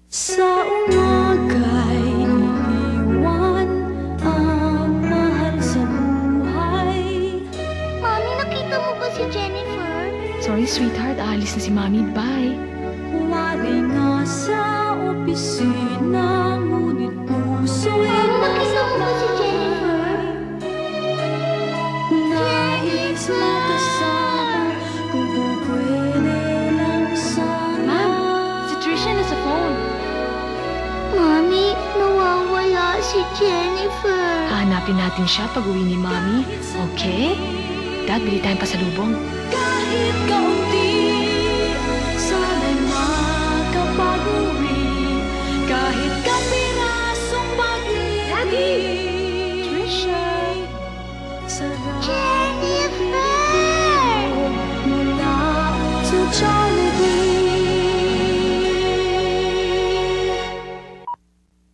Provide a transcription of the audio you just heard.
Sa umaga'y iiwan ang mahal sa buhay. Mami, nakita mo ba si Jennifer? Sorry, sweetheart. Aalis na si Mami. Bye. Wari nga sa opisina, ngunit puso'y Nakita mo ba si Jennifer? nais makasama kung pwede lang sana. Si Trisha na sa phone. Mami, nawawala si Jennifer. Hahanapin natin siya pag uwi ni Mami. Okay? Dad, bili tayong pasalubong. Kahit kaunti